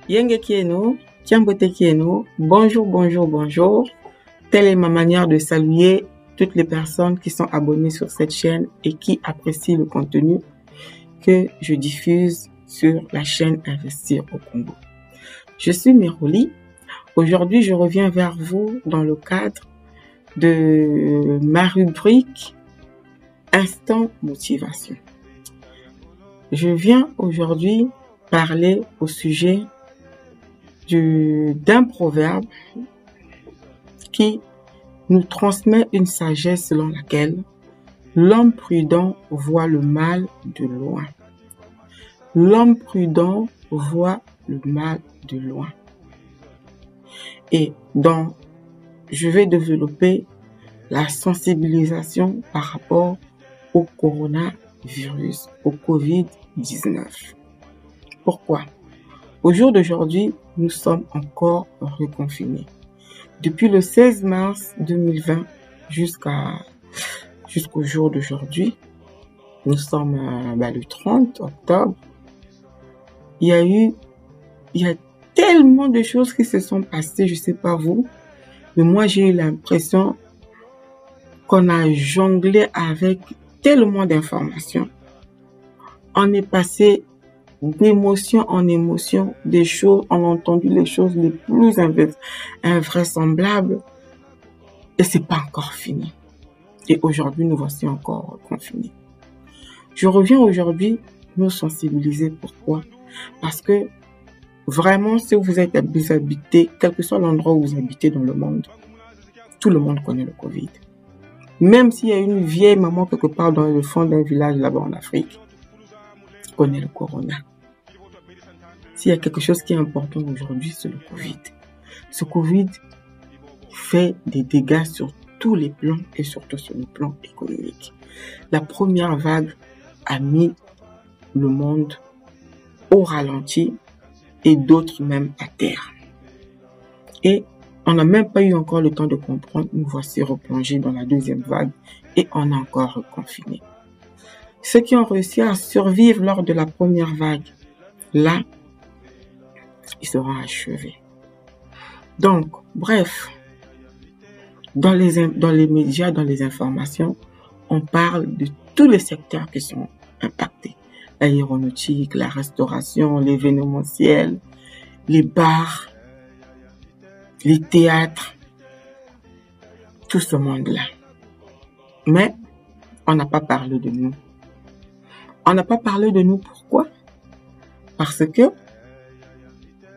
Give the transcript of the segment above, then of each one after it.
Yenge Kieno, Tiambote Kieno, bonjour, bonjour, bonjour. Telle est ma manière de saluer toutes les personnes qui sont abonnées sur cette chaîne et qui apprécient le contenu que je diffuse sur la chaîne Investir au Congo. Je suis Miroli. Aujourd'hui, je reviens vers vous dans le cadre de ma rubrique Instant Motivation. Je viens aujourd'hui parler au sujet d'un proverbe qui nous transmet une sagesse selon laquelle l'homme prudent voit le mal de loin. L'homme prudent voit le mal de loin. Et je vais développer la sensibilisation par rapport au coronavirus, au Covid-19. Pourquoi? Au jour d'aujourd'hui, nous sommes encore reconfinés. Depuis le 16 mars 2020 jusqu'au jour d'aujourd'hui, nous sommes le 30 octobre, il y a tellement de choses qui se sont passées, je sais pas vous, mais moi j'ai eu l'impression qu'on a jonglé avec tellement d'informations. On est passé d'émotion en émotion, on a entendu les choses les plus invraisemblables et c'est pas encore fini. Et aujourd'hui, nous voici encore confinés. Je reviens aujourd'hui nous sensibiliser. Pourquoi? Parce que vraiment, si vous êtes habité, quel que soit l'endroit où vous habitez dans le monde, tout le monde connaît le Covid. Même s'il y a une vieille maman quelque part dans le fond d'un village là-bas en Afrique, connaît le corona. S'il y a quelque chose qui est important aujourd'hui, c'est le Covid. Ce Covid fait des dégâts sur tous les plans et surtout sur le plan économique. La première vague a mis le monde au ralenti et d'autres même à terre. Et on n'a même pas eu encore le temps de comprendre, nous voici replongés dans la deuxième vague et on est encore reconfinés. Ceux qui ont réussi à survivre lors de la première vague, là, ils seront achevés. Donc, bref, dans les médias, dans les informations, on parle de tous les secteurs qui sont impactés. L'aéronautique, la restauration, l'événementiel, les bars, les théâtres, tout ce monde-là. Mais on n'a pas parlé de nous. On n'a pas parlé de nous, pourquoi? Parce que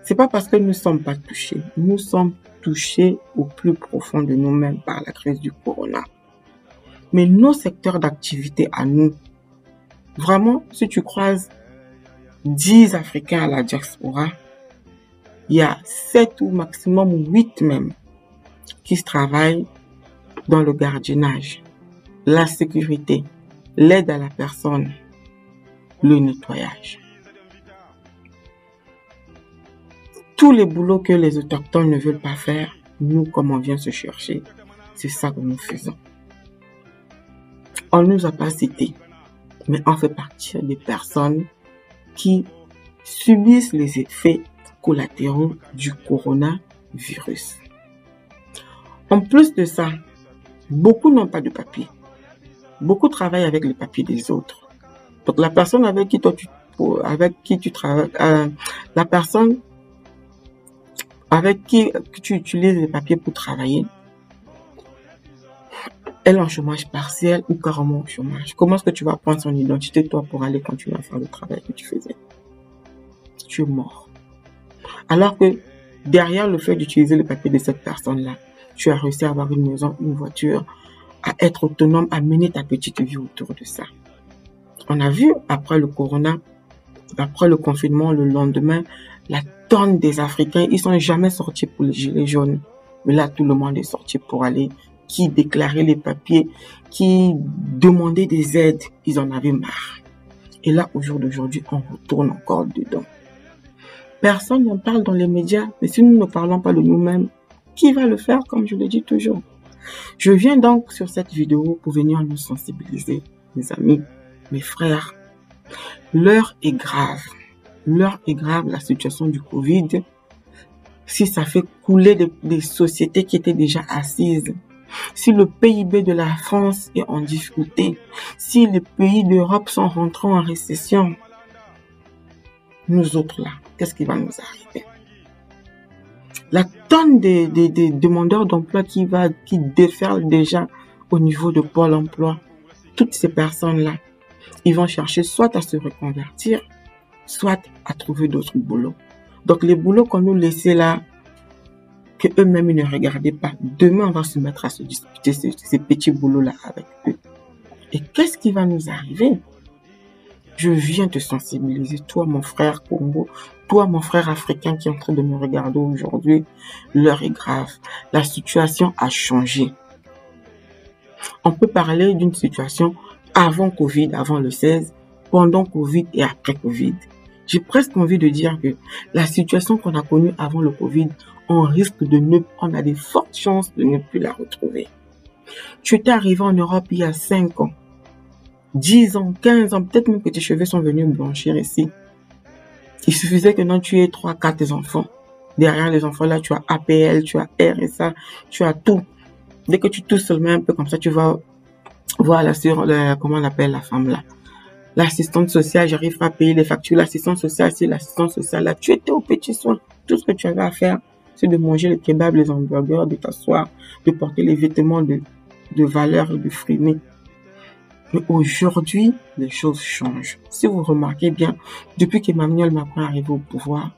c'est pas parce que nous ne sommes pas touchés. Nous sommes touchés au plus profond de nous-mêmes par la crise du corona. Mais nos secteurs d'activité à nous, vraiment, si tu croises 10 Africains à la diaspora, il y a 7 ou maximum 8 même qui travaillent dans le gardiennage, la sécurité, l'aide à la personne, le nettoyage. Tous les boulots que les autochtones ne veulent pas faire, nous, comme on vient se chercher, c'est ça que nous faisons. On ne nous a pas cités, mais on fait partie des personnes qui subissent les effets collatéraux du coronavirus. En plus de ça, beaucoup n'ont pas de papier. Beaucoup travaillent avec les papiers des autres. Donc la personne avec qui tu travailles, la personne avec qui tu utilises les papiers pour travailler, elle est en chômage partiel ou carrément au chômage. Comment est-ce que tu vas prendre son identité, toi, pour aller continuer à faire le travail que tu faisais? Tu es mort. Alors que derrière le fait d'utiliser les papiers de cette personne-là, tu as réussi à avoir une maison, une voiture, à être autonome, à mener ta petite vie autour de ça. On a vu, après le corona, après le confinement, le lendemain, la tonne des Africains, ils sont jamais sortis pour les gilets jaunes. Mais là, tout le monde est sorti pour aller, qui déclarait les papiers, qui demandait des aides. Ils en avaient marre. Et là, au jour d'aujourd'hui, on retourne encore dedans. Personne n'en parle dans les médias, mais si nous ne parlons pas de nous-mêmes, qui va le faire, comme je le dis toujours? Je viens donc sur cette vidéo pour venir nous sensibiliser, mes amis, mes frères. L'heure est grave. l'heure est grave, la situation du Covid. Si ça fait couler des sociétés qui étaient déjà assises, si le PIB de la France est en difficulté, si les pays d'Europe sont rentrés en récession, nous autres là, qu'est-ce qui va nous arriver? La tonne des demandeurs d'emploi qui déferlent déjà au niveau de Pôle emploi, toutes ces personnes-là, ils vont chercher soit à se reconvertir, soit à trouver d'autres boulots. Donc les boulots qu'on nous laissait là, que eux-mêmes ils ne regardaient pas, demain on va se mettre à se disputer ces petits boulots-là avec eux. Et qu'est-ce qui va nous arriver? Je viens te sensibiliser, toi mon frère Congo, toi mon frère africain qui est en train de me regarder aujourd'hui. L'heure est grave, la situation a changé. On peut parler d'une situation avant Covid, avant le 16, pendant Covid et après Covid. J'ai presque envie de dire que la situation qu'on a connue avant le Covid, on a des fortes chances de ne plus la retrouver. Tu étais arrivé en Europe il y a 5 ans, 10 ans, 15 ans, peut-être même que tes cheveux sont venus blanchir ici. Il suffisait que tu aies 3, 4 enfants. Derrière les enfants là, tu as APL, tu as RSA, tu as tout. Dès que tu tousses seulement un peu comme ça, tu vas voir comment on appelle la femme là. L'assistante sociale, j'arrive pas à payer les factures. L'assistante sociale, c'est l'assistante sociale là. Tu étais au petit soin. Tout ce que tu avais à faire, c'est de manger les kebabs, les hamburgers, de t'asseoir, de porter les vêtements de valeur et de frimer. Mais aujourd'hui, les choses changent. Si vous remarquez bien, depuis qu'Emmanuel Macron est arrivé au pouvoir,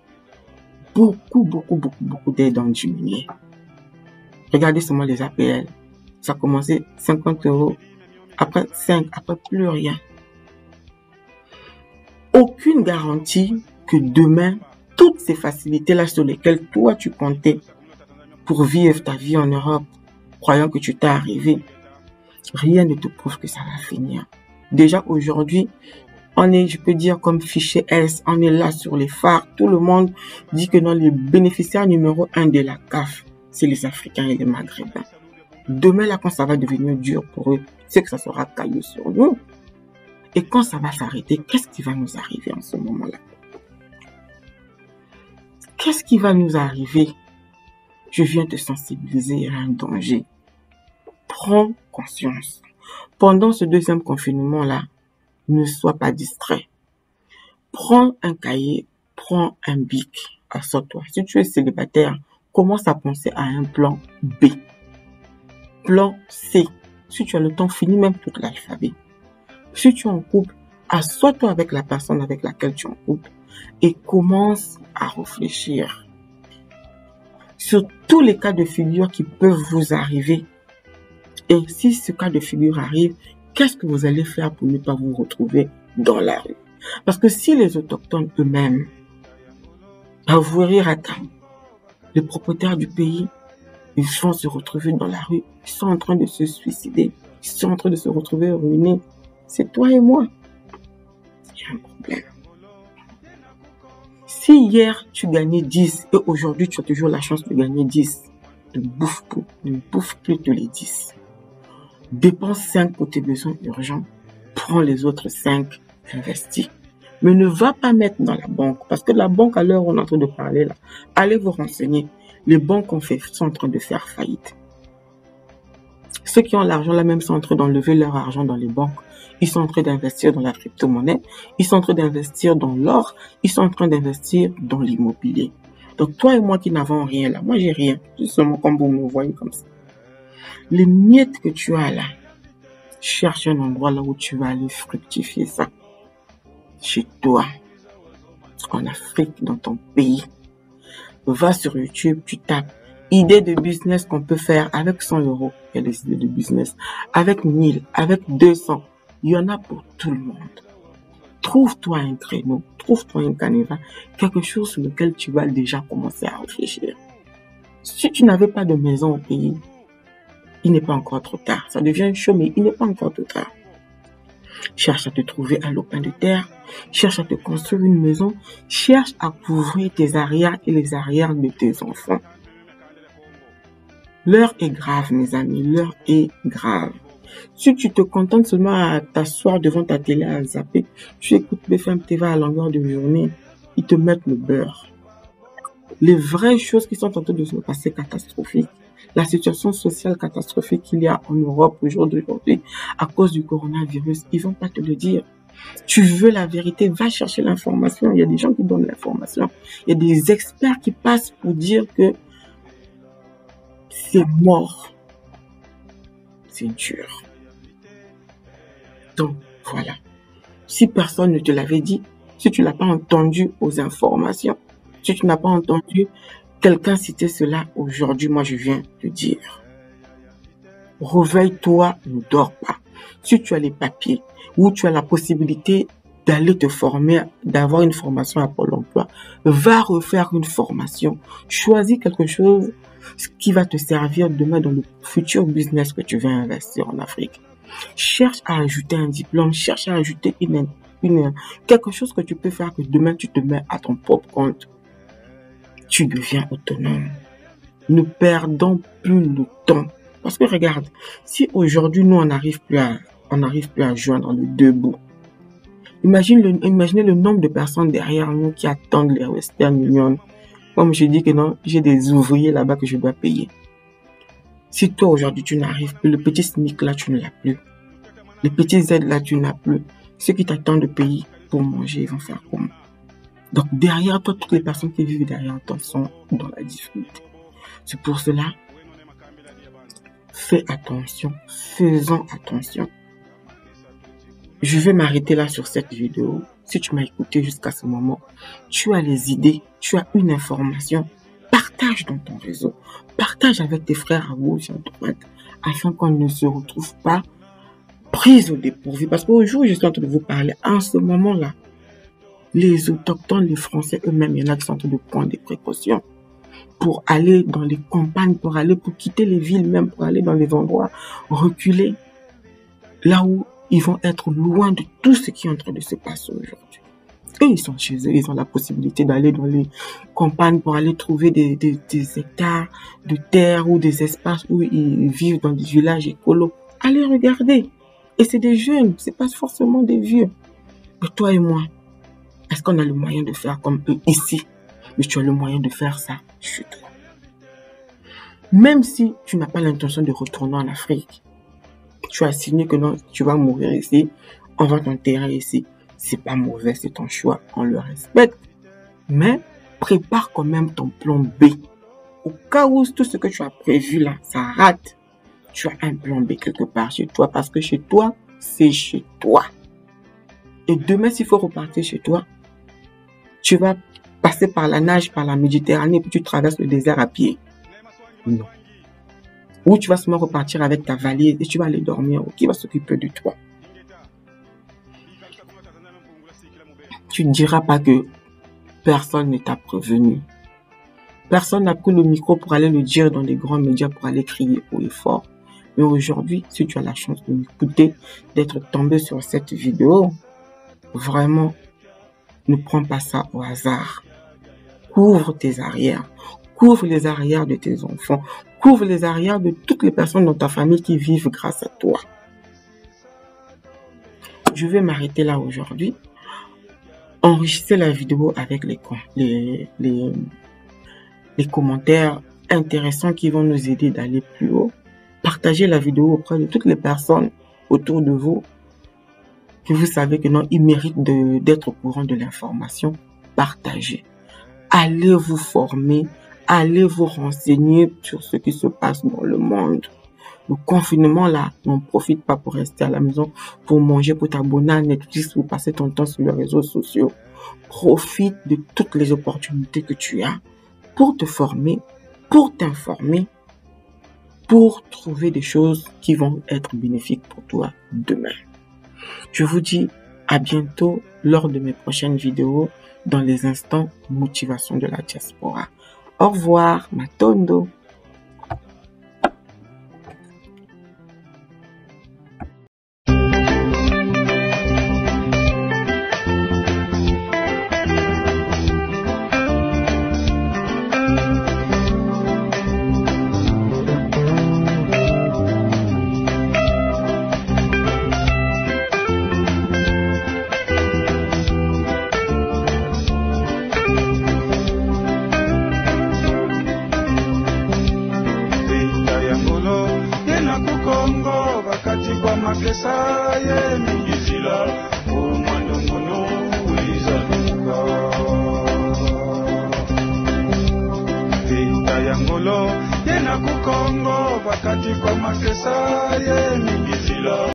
beaucoup d'aides ont diminué. Regardez seulement les APL. Ça a commencé 50 €, après 5, après plus rien. Aucune garantie que demain, toutes ces facilités-là sur lesquelles toi tu comptais pour vivre ta vie en Europe, croyant que tu t'es arrivé, rien ne te prouve que ça va finir. Déjà aujourd'hui, on est, je peux dire, comme fichier S, on est là sur les phares. Tout le monde dit que non, les bénéficiaires numéro 1 de la CAF, c'est les Africains et les Maghrébins. Demain, là, quand ça va devenir dur pour eux, c'est que ça sera caillou sur nous. Et quand ça va s'arrêter, qu'est-ce qui va nous arriver en ce moment-là? Qu'est-ce qui va nous arriver? Je viens te sensibiliser à un danger. Prends conscience. Pendant ce deuxième confinement-là, ne sois pas distrait. Prends un cahier, prends un bic, assois-toi. Si tu es célibataire, commence à penser à un plan B. Plan C. Si tu as le temps, finis même tout l'alphabet. Si tu es en couple, assois-toi avec la personne avec laquelle tu es en couple et commence à réfléchir sur tous les cas de figure qui peuvent vous arriver. Et si ce cas de figure arrive, qu'est-ce que vous allez faire pour ne pas vous retrouver dans la rue? Parce que si les autochtones eux-mêmes, vous rire à temps, les propriétaires du pays, ils vont se retrouver dans la rue, ils sont en train de se suicider, ils sont en train de se retrouver ruinés. C'est toi et moi. Il y a un problème. Si hier tu gagnais 10 et aujourd'hui tu as toujours la chance de gagner 10, ne bouffe plus tous les 10. Dépense 5 pour tes besoins urgents, prends les autres 5, investis. Mais ne va pas mettre dans la banque, parce que la banque, à l'heure où on est en train de parler là, allez vous renseigner. Les banques sont en train de faire faillite. Ceux qui ont l'argent là même sont en train d'enlever leur argent dans les banques. Ils sont en train d'investir dans la crypto-monnaie. Ils sont en train d'investir dans l'or. Ils sont en train d'investir dans l'immobilier. Donc toi et moi qui n'avons rien là, moi j'ai rien. Justement comme vous me voyez comme ça. Les miettes que tu as là, cherche un endroit là où tu vas aller fructifier ça. Chez toi, en Afrique, dans ton pays. Va sur YouTube, tu tapes idées de business qu'on peut faire avec 100 €. Il y a des idées de business. Avec 1000, avec 200. Il y en a pour tout le monde. Trouve-toi un créneau, trouve-toi un canevas, quelque chose sur lequel tu vas déjà commencer à réfléchir. Si tu n'avais pas de maison au pays, il n'est pas encore trop tard. Ça devient chaud, mais il n'est pas encore trop tard. Cherche à te trouver un lopin de terre, cherche à te construire une maison, cherche à couvrir tes arrières et les arrières de tes enfants. L'heure est grave, mes amis, l'heure est grave. Si tu te contentes seulement à t'asseoir devant ta télé à zapper, tu écoutes BFM TV à longueur de journée, ils te mettent le beurre. Les vraies choses qui sont en train de se passer catastrophiques, la situation sociale catastrophique qu'il y a en Europe au jour d'aujourd'hui à cause du coronavirus, ils vont pas te le dire. Tu veux la vérité, va chercher l'information. Il y a des gens qui donnent l'information. Il y a des experts qui passent pour dire que c'est mort. C'est dur. Donc, voilà. Si personne ne te l'avait dit, si tu l'as pas entendu aux informations, si tu n'as pas entendu quelqu'un citer cela aujourd'hui, moi je viens te dire. Réveille-toi, ne dors pas. Si tu as les papiers ou tu as la possibilité d'aller te former, d'avoir une formation à Pôle emploi, va refaire une formation. Choisis quelque chose qui va te servir demain dans le futur business que tu veux investir en Afrique. Cherche à ajouter un diplôme, cherche à ajouter quelque chose que tu peux faire que demain tu te mets à ton propre compte. Tu deviens autonome. Ne perdons plus le temps. Parce que regarde, si aujourd'hui nous on n'arrive plus à joindre les deux bouts. Imaginez le nombre de personnes derrière nous qui attendent les Western Union. Comme je dis que non, j'ai des ouvriers là-bas que je dois payer. Si toi aujourd'hui tu n'arrives plus, le petit SMIC là tu ne l'as plus. Les petites aides là tu n'as plus. Ceux qui t'attendent de payer pour manger, ils vont faire comment? Donc derrière toi, toutes les personnes qui vivent derrière toi sont dans la difficulté. C'est pour cela, fais attention, faisons attention. Je vais m'arrêter là sur cette vidéo. Si tu m'as écouté jusqu'à ce moment, tu as les idées, tu as une information, partage dans ton réseau, partage avec tes frères à gauche et à droite, afin qu'on ne se retrouve pas pris au dépourvu. Parce qu'au jour où je suis en train de vous parler, en ce moment-là, les autochtones, les Français eux-mêmes, il y en a qui sont en train de prendre des précautions pour aller dans les campagnes, pour quitter les villes même, pour aller dans les endroits reculés, là où ils vont être loin de tout ce qui est en train de se passer aujourd'hui. Eux, ils sont chez eux, ils ont la possibilité d'aller dans les campagnes pour aller trouver des hectares de terre ou des espaces où ils vivent dans des villages écolos. Allez regarder. Et c'est des jeunes, c'est pas forcément des vieux. Mais toi et moi, est-ce qu'on a le moyen de faire comme eux ici? Mais tu as le moyen de faire ça chez toi. Même si tu n'as pas l'intention de retourner en Afrique, tu as signé que non, tu vas mourir ici, on va t'enterrer ici. C'est pas mauvais, c'est ton choix, on le respecte. Mais prépare quand même ton plan B. Au cas où tout ce que tu as prévu là, ça rate, tu as un plan B quelque part chez toi, parce que chez toi, c'est chez toi. Et demain, s'il faut repartir chez toi, tu vas passer par la nage, par la Méditerranée, puis tu traverses le désert à pied. Non. Ou tu vas seulement repartir avec ta valise et tu vas aller dormir. Qui va s'occuper de toi? Tu ne diras pas que personne ne t'a prévenu. Personne n'a pris le micro pour aller le dire dans les grands médias, pour aller crier haut et fort. Mais aujourd'hui, si tu as la chance de m'écouter, d'être tombé sur cette vidéo, vraiment, ne prends pas ça au hasard. Couvre tes arrières. Couvre les arrières de tes enfants. Couvre les arrières de toutes les personnes dans ta famille qui vivent grâce à toi. Je vais m'arrêter là aujourd'hui. Enrichissez la vidéo avec les commentaires intéressants qui vont nous aider d'aller plus haut. Partagez la vidéo auprès de toutes les personnes autour de vous que vous savez que non, ils méritent d'être au courant de l'information. Partagez. Allez vous former, allez vous renseigner sur ce qui se passe dans le monde. Le confinement là, n'en profite pas pour rester à la maison, pour manger, pour t'abonner à Netflix ou passer ton temps sur les réseaux sociaux. Profite de toutes les opportunités que tu as pour te former, pour t'informer, pour trouver des choses qui vont être bénéfiques pour toi demain. Je vous dis à bientôt lors de mes prochaines vidéos dans les instants motivation de la diaspora. Au revoir, Matondo. Kongo wakati kwa makesa ye mingi zilo